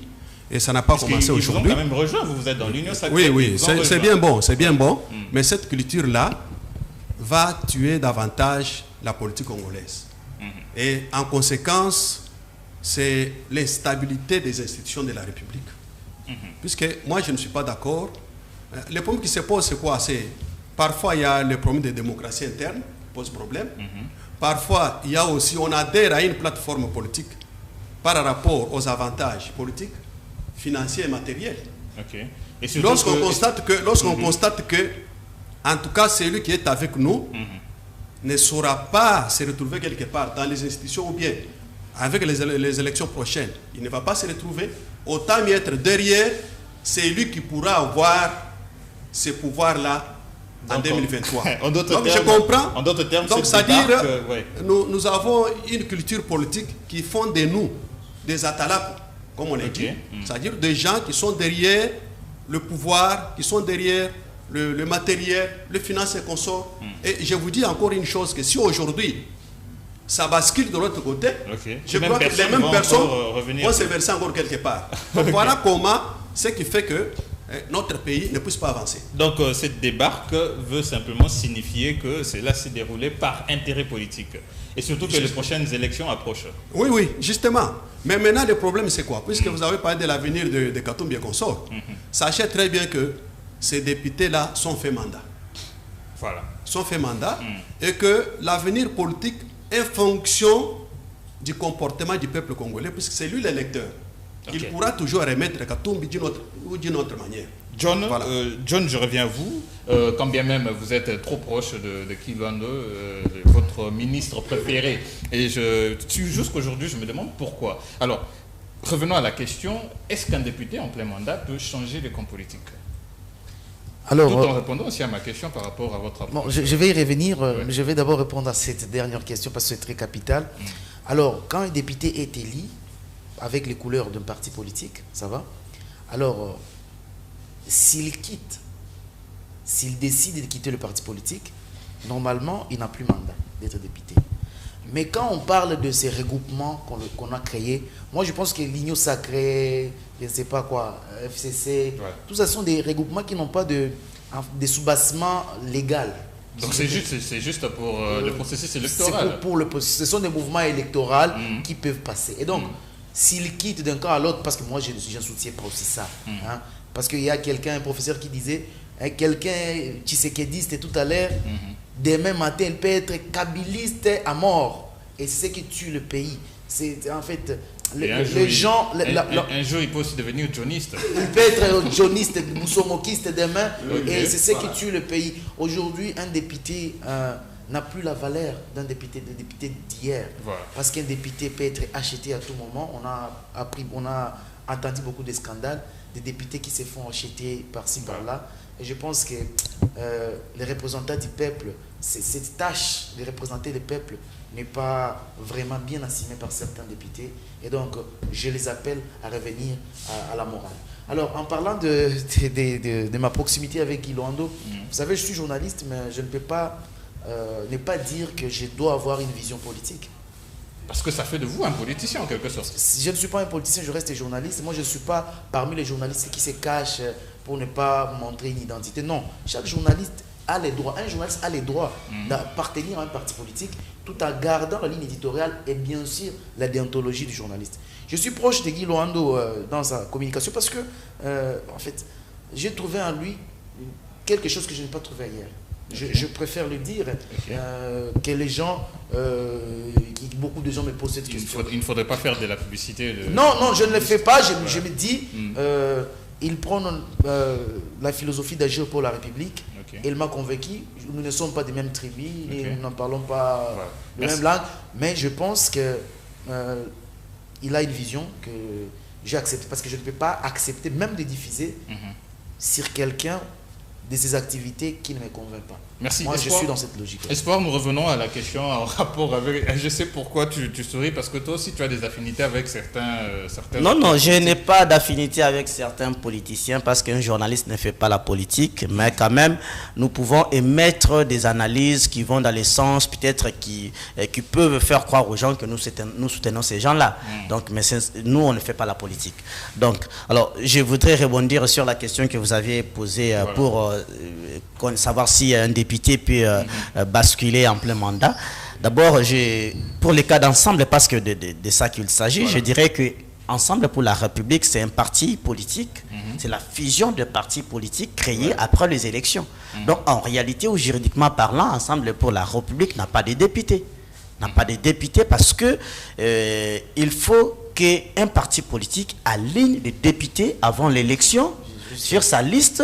C: Et ça n'a pas
A: Parce
C: commencé
A: qu'ils vous ont
C: aujourd'hui.
A: quand même rejoint, vous êtes dans l'Union sacrée.
C: Oui,
A: ils
C: oui,
A: vous ont
C: c'est
A: rejoint.
C: bien bon, c'est bien bon. Mais cette culture-là va tuer davantage la politique congolaise. Et en conséquence, c'est l'instabilité des institutions de la République. Puisque moi, je ne suis pas d'accord. Le problème qui se pose, c'est quoi? C'est parfois, il y a le problème de démocratie interne, qui pose problème. Parfois, il y a aussi, on adhère à une plateforme politique par rapport aux avantages politiques, financiers et matériels.
A: Ok. Et surtout
C: Lorsqu'on
A: que-
C: constate que, en tout cas, celui qui est avec nous ne saura pas se retrouver quelque part dans les institutions ou bien avec les élections prochaines, il ne va pas se retrouver, autant mieux être derrière celui qui pourra avoir ce pouvoir-là en
A: Donc,
C: 2023.
A: en d'autres
C: Donc je
A: termes-
C: comprends.
A: en d'autres termes,
C: Donc
A: cette
C: c'est-à-dire,
A: débarque, ouais.
C: nous avons une culture politique qui font de nous des atalapes, comme on a dit. C'est-à-dire des gens qui sont derrière le pouvoir, qui sont derrière le matériel, le finance et consorts. Et je vous dis encore une chose, que si aujourd'hui, ça bascule de l'autre côté,
A: Ok.
C: je
A: Les
C: crois
A: mêmes
C: que les
A: personnes
C: mêmes
A: vont
C: personnes
A: encore, revenir.
C: vont se verser encore quelque part. Donc voilà comment, ce qui fait que notre pays ne puisse pas avancer.
A: Donc cette débarque veut simplement signifier que cela s'est déroulé par intérêt politique. Et surtout que les prochaines élections approchent.
C: Oui, oui, justement. Mais maintenant, le problème, c'est quoi? Puisque vous avez parlé de l'avenir de Katumbi et consorts, sachez très bien que ces députés-là sont fait mandat.
A: Voilà.
C: Sont fait mandat et que l'avenir politique est fonction du comportement du peuple congolais, puisque c'est lui l'électeur. Il
A: Ok.
C: pourra toujours remettre Katumbi d'une autre manière.
A: John,
C: Voilà.
A: John, je reviens à vous. Quand bien même vous êtes trop proche de Kilwando, votre ministre préféré. Et jusqu'aujourd'hui, je me demande pourquoi. Alors, revenons à la question. Est-ce qu'un député en plein mandat peut changer les camps politiques?
B: Alors,
A: Tout en répondant aussi à ma question par rapport à votre approche.
B: bon, je vais y revenir,
A: Ouais.
B: mais je vais d'abord répondre à cette dernière question parce que c'est très capital. Alors, quand un député est élu avec les couleurs d'un parti politique, ça va? Alors, s'il décide de quitter le parti politique, normalement, il n'a plus mandat d'être député. Mais quand on parle de ces regroupements qu'on a créés, moi je pense que l'Union sacrée, je ne sais pas quoi, FCC,
A: Ouais.
B: tout ça sont des regroupements qui n'ont pas de sous-bassement légal.
A: Donc c'est juste pour le processus électoral.
B: Ce sont des mouvements électoraux qui peuvent passer. Et donc, s'ils quittent d'un camp à l'autre, parce que moi je ne soutiens pas aussi ça, hein, parce qu'il y a quelqu'un, un professeur qui disait, quelqu'un tshisekidiste tout à l'heure, demain matin, il peut être kabiliste à mort. Et c'est ce qui tue le pays. C'est en fait... Les gens...
A: Un jour, il peut aussi devenir johniste.
B: Il peut être johniste, moussomokiste demain, et c'est ce qui tue le pays. Aujourd'hui, un député n'a plus la valeur d'un député d'hier. Voilà. Parce qu'un député peut être acheté à tout moment. On a entendu beaucoup de scandales, des députés qui se font acheter par-ci, par-là. Et je pense que les représentants du peuple, cette tâche de représenter le peuple n'est pas vraiment bien assumée par certains députés. Et donc, je les appelle à revenir à la morale. Alors, en parlant de ma proximité avec Guy Loando, vous savez, je suis journaliste, mais je ne peux pas ne pas dire que je dois avoir une vision politique.
A: Parce que ça fait de vous un politicien, en quelque sorte.
B: Je ne suis pas un politicien, je reste journaliste. Moi, je ne suis pas parmi les journalistes qui se cachent pour ne pas montrer une identité. Non, chaque journaliste a les droits. Un journaliste a les droits d'appartenir à un parti politique tout en gardant la ligne éditoriale et bien sûr la déontologie du journaliste. Je suis proche de Guy Loando dans sa communication parce que, en fait, j'ai trouvé en lui quelque chose que je n'ai pas trouvé ailleurs. Je préfère le dire, que les gens, beaucoup de gens me posent cette question.
A: Il ne faudrait pas faire de la publicité.
B: Non, je ne le fais pas. Je me dis, il prend la philosophie d'agir pour la République. Et il m'a convaincu. Nous ne sommes pas des mêmes tribus, et nous n'en parlons pas de même langue. Mais je pense que il a une vision que j'ai acceptée. Parce que je ne peux pas accepter même de diffuser sur quelqu'un de ses activités qui ne me convainc pas.
A: Merci.
B: Moi, je suis dans cette logique.
A: Espoir, nous revenons à la question en rapport avec... Je sais pourquoi tu souris, parce que toi aussi, tu as des affinités avec certains
D: non, je n'ai pas d'affinité avec certains politiciens, parce qu'un journaliste ne fait pas la politique, mais quand même, nous pouvons émettre des analyses qui vont dans les sens, peut-être, qui peuvent faire croire aux gens que nous soutenons ces gens-là. Donc, mais nous, on ne fait pas la politique. Donc, alors, je voudrais rebondir sur la question que vous aviez posée pour savoir si un député peut basculer en plein mandat. D'abord, pour les cas d'ensemble, parce que de ça qu'il s'agit, je dirais que Ensemble pour la République, c'est un parti politique, c'est la fusion de partis politiques créés après les élections. Donc en réalité, ou juridiquement parlant, Ensemble pour la République n'a pas de députés. N'a pas de députés parce que il faut qu'un parti politique aligne les députés avant l'élection sur sa liste.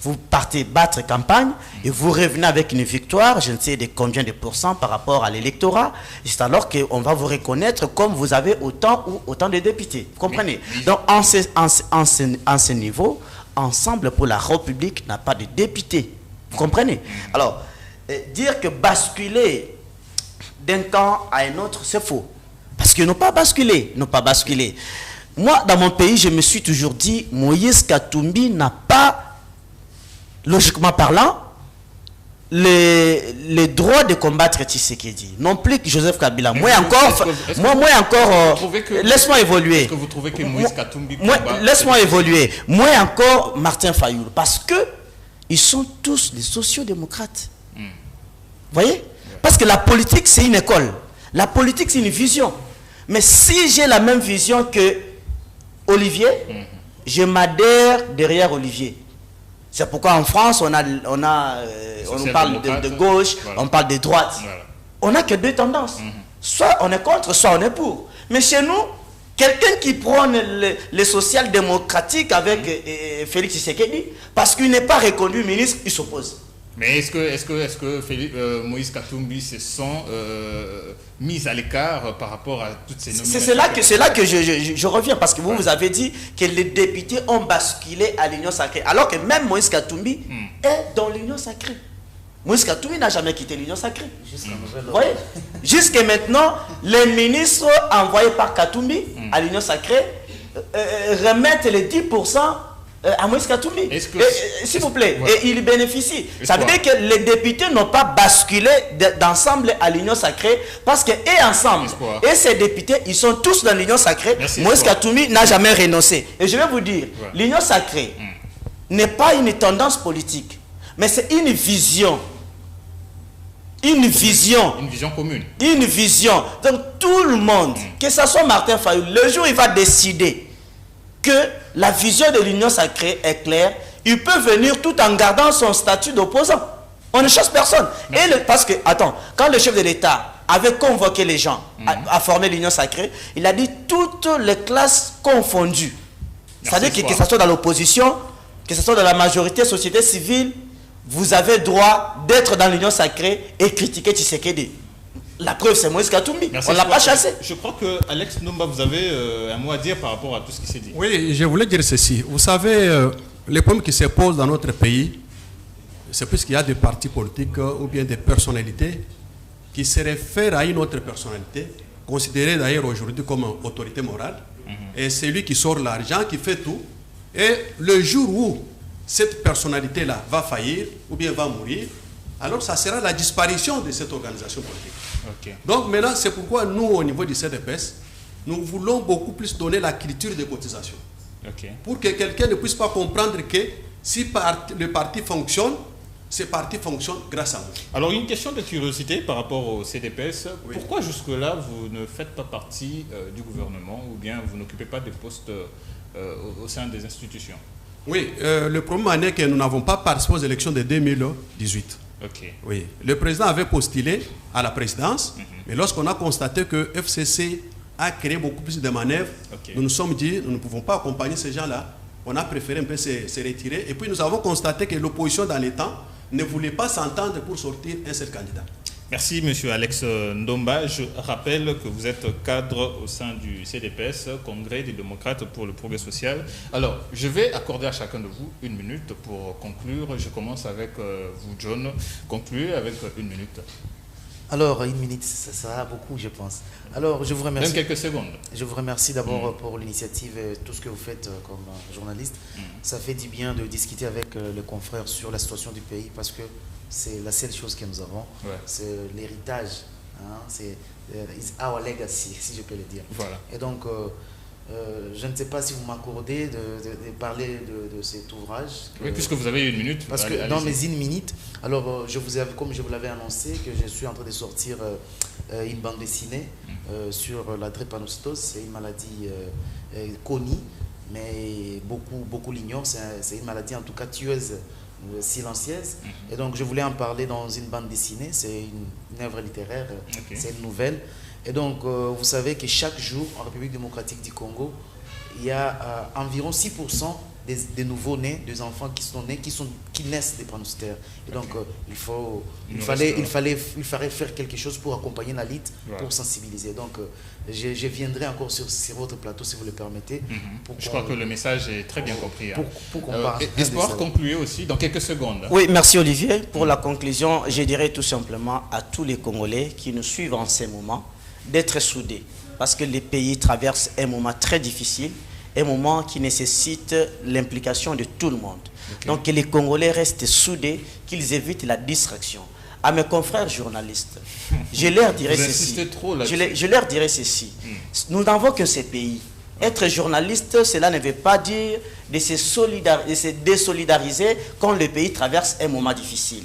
D: Vous partez battre campagne et vous revenez avec une victoire, je ne sais de combien de pourcents par rapport à l'électorat. C'est alors qu'on va vous reconnaître comme vous avez autant ou autant de députés. Vous comprenez? Donc, en ce niveau, Ensemble pour la République n'a pas de députés. Vous comprenez? Alors, dire que basculer d'un camp à un autre, c'est faux. Parce qu'ils n'ont pas basculé. Moi, dans mon pays, je me suis toujours dit, Moïse Katumbi n'a pas, logiquement parlant, les droits de combattre Tshisekedi, non plus que Joseph Kabila. Moi encore, laisse-moi évoluer.
A: Est-ce que vous trouvez que Moïse Katumbi
D: laisse-moi évoluer. Moi encore, Martin Fayoul, parce que ils sont tous des sociodémocrates. Vous voyez? Parce que la politique, c'est une école. La politique, c'est une vision. Mais si j'ai la même vision que Olivier, je m'adhère derrière Olivier. C'est pourquoi en France, on parle de gauche, on parle de droite. On n'a que deux tendances. Soit on est contre, soit on est pour. Mais chez nous, quelqu'un qui prône les social-démocratiques avec Félix Tshisekedi, parce qu'il n'est pas reconnu ministre, il s'oppose.
A: Mais est-ce que Moïse Katumbi se sent mis à l'écart par rapport à toutes ces nominations?
D: C'est là que je reviens, parce que vous avez dit que les députés ont basculé à l'Union sacrée, alors que même Moïse Katumbi est dans l'Union sacrée. Moïse Katumbi n'a jamais quitté l'Union sacrée. Jusqu'à maintenant, les ministres envoyés par Katumbi à l'Union sacrée remettent les 10% à Moïse Katumbi. S'il vous plaît, et il bénéficie. Ça veut dire que les députés n'ont pas basculé d'ensemble à l'Union sacrée, parce que ensemble, et ces députés, ils sont tous dans l'Union sacrée. Moïse Katumbi n'a jamais renoncé. Et je vais vous dire, l'Union sacrée n'est pas une tendance politique, mais c'est une vision. Une vision
A: commune.
D: Une vision. Donc tout le monde, que ce soit Martin Fayoul, le jour où il va décider que la vision de l'Union sacrée est claire, il peut venir tout en gardant son statut d'opposant. On ne chasse personne. Parce que, attends, quand le chef de l'État avait convoqué les gens à former l'Union sacrée, il a dit toutes les classes confondues. C'est-à-dire que ce soit dans l'opposition, que ce soit dans la majorité, société civile, vous avez droit d'être dans l'Union sacrée et critiquer Tshisekedi. La preuve, c'est Moïse Katumbi. On ne l'a pas chassé.
A: Je crois que Alex Ndomba, vous avez un mot à dire par rapport à tout ce qui s'est dit.
C: Oui, je voulais dire ceci. Vous savez, les problèmes qui se posent dans notre pays, c'est parce qu'il y a des partis politiques ou bien des personnalités qui se réfèrent à une autre personnalité, considérée d'ailleurs aujourd'hui comme autorité morale. Et c'est lui qui sort l'argent, qui fait tout. Et le jour où cette personnalité-là va faillir ou bien va mourir, alors ça sera la disparition de cette organisation politique.
A: Okay.
C: Donc maintenant, c'est pourquoi nous, au niveau du CDPS, nous voulons beaucoup plus donner la culture de cotisation.
A: Okay.
C: Pour que quelqu'un ne puisse pas comprendre que si le parti fonctionne, ce parti fonctionne grâce à nous.
A: Alors, une question de curiosité par rapport au CDPS. Oui. Pourquoi jusque-là, vous ne faites pas partie du gouvernement ou bien vous n'occupez pas de postes au sein des institutions?
C: Oui, le problème est que nous n'avons pas participé aux élections de 2018.
A: Okay.
C: Oui, le président avait postulé à la présidence, mais lorsqu'on a constaté que FCC a créé beaucoup plus de manœuvres, nous nous sommes dit, nous ne pouvons pas accompagner ces gens-là. On a préféré un peu se retirer. Et puis nous avons constaté que l'opposition dans les temps ne voulait pas s'entendre pour sortir un seul candidat.
A: Merci, M. Alex Ndomba. Je rappelle que vous êtes cadre au sein du CDPS, Congrès des démocrates pour le progrès social. Alors, je vais accorder à chacun de vous 1 minute pour conclure. Je commence avec vous, John. Concluez avec 1 minute.
B: Alors, 1 minute, ça sera beaucoup, je pense. Alors, je vous remercie.
A: Même quelques secondes.
B: Je vous remercie d'abord pour l'initiative et tout ce que vous faites comme journaliste. Ça fait du bien de discuter avec les confrères sur la situation du pays parce que c'est la seule chose que nous avons. Ouais. C'est l'héritage. Hein, c'est our legacy, si je peux le dire.
A: Voilà.
B: Et donc, je ne sais pas si vous m'accordez de parler de cet ouvrage.
A: Oui, puisque vous avez 1 minute.
B: Parce que dans mes 1 minute, alors comme je vous l'avais annoncé, que je suis en train de sortir une bande dessinée sur la drépanocytose. C'est une maladie connue, mais beaucoup l'ignorent. C'est une maladie en tout cas tueuse, silencieuse. Et donc je voulais en parler dans une bande dessinée. C'est une œuvre littéraire, c'est une nouvelle. Et donc, vous savez que chaque jour, en République démocratique du Congo, il y a environ 6% des nouveaux-nés, des enfants qui sont nés, qui naissent des drépanocytaires. Et donc, il fallait faire quelque chose pour accompagner la lutte, pour sensibiliser. Donc, je viendrai encore sur votre plateau, si vous le permettez.
A: Je crois que le message est très bien compris.
B: Pour qu'on parle.
A: Espoir, concluez aussi dans quelques secondes.
D: Oui, merci Olivier. Pour la conclusion, je dirais tout simplement à tous les Congolais qui nous suivent en ces moments, d'être soudés, parce que les pays traversent un moment très difficile, un moment qui nécessite l'implication de tout le monde. Donc que les Congolais restent soudés, qu'ils évitent la distraction. À mes confrères journalistes, je leur dirais ceci. Je leur dirais ceci. Nous n'avons que ces pays. Être journaliste, cela ne veut pas dire de se désolidariser quand le pays traverse un moment difficile.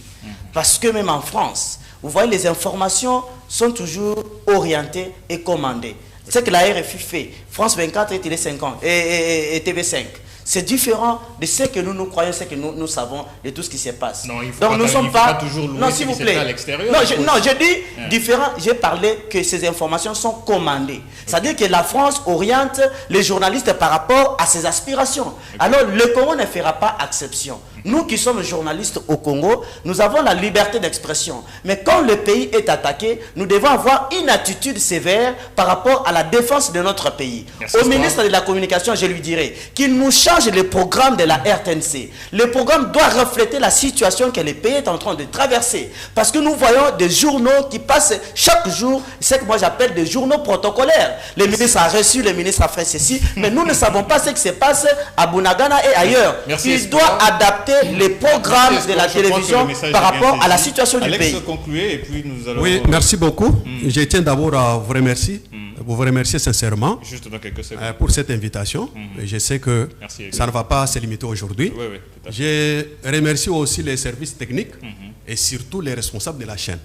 D: Parce que même en France, vous voyez, les informations sont toujours orientées et commandées. C'est que la RFI fait, France 24 et Télé 50 et TV5. C'est différent de ce que nous croyons, ce que nous savons de tout ce qui se passe.
A: Non, il faut nous sommes pas toujours louer s'il vous plaît. À l'extérieur.
D: Non, je dis différent. J'ai parlé que ces informations sont commandées. C'est-à-dire que la France oriente les journalistes par rapport à ses aspirations. Alors le Congo ne fera pas exception. Nous qui sommes journalistes au Congo, nous avons la liberté d'expression. Mais quand le pays est attaqué, nous devons avoir une attitude sévère par rapport à la défense de notre pays. Merci. Au ministre de la Communication, je lui dirais qu'il nous change le programme de la RTNC. Le programme doit refléter la situation que le pays est en train de traverser. Parce que nous voyons des journaux qui passent chaque jour, c'est ce que moi j'appelle des journaux protocolaires. Le ministre a reçu, le ministre a fait ceci, mais nous ne savons pas ce qui se passe à Bunagana et ailleurs. Il doit adapter les programmes de la télévision par rapport à la situation du pays.
A: Concluez et puis nous allons...
C: Oui, merci beaucoup. Je tiens d'abord à vous remercier. Vous remercier sincèrement pour cette invitation. Je sais que ça ne va pas se limiter aujourd'hui. Je remercie aussi les services techniques et surtout les responsables de la chaîne.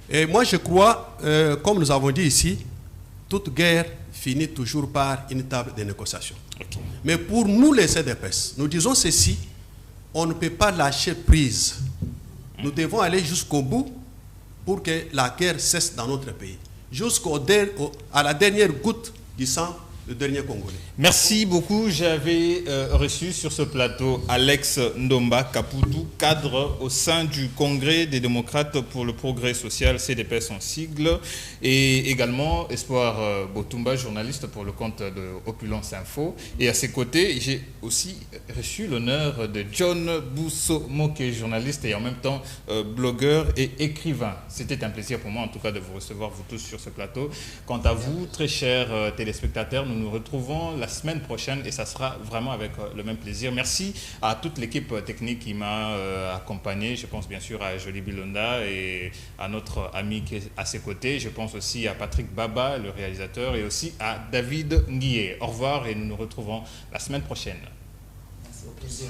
C: Et moi je crois, comme nous avons dit ici, toute guerre finit toujours par une table de négociation. Mais pour nous les CDPS, nous disons ceci: on ne peut pas lâcher prise. Nous devons aller jusqu'au bout pour que la guerre cesse dans notre pays. À la dernière goutte du sang, le dernier Congolais.
A: Merci beaucoup. J'avais reçu sur ce plateau Alex Ndomba Kaputu, cadre au sein du Congrès des démocrates pour le progrès social, CDPS en sigle, et également Espoir Botumba, journaliste pour le compte de Opulence Info. Et à ses côtés, j'ai aussi reçu l'honneur de John Boussomo, qui est journaliste et en même temps blogueur et écrivain. C'était un plaisir pour moi en tout cas de vous recevoir vous tous sur ce plateau. Quant à vous, très chers téléspectateurs, nous nous retrouvons la semaine prochaine et ça sera vraiment avec le même plaisir. Merci à toute l'équipe technique qui m'a accompagné. Je pense bien sûr à Jolie Bilonda et à notre ami qui est à ses côtés. Je pense aussi à Patrick Baba, le réalisateur, et aussi à David Nguye. Au revoir et nous nous retrouvons la semaine prochaine.
B: Merci, au plaisir.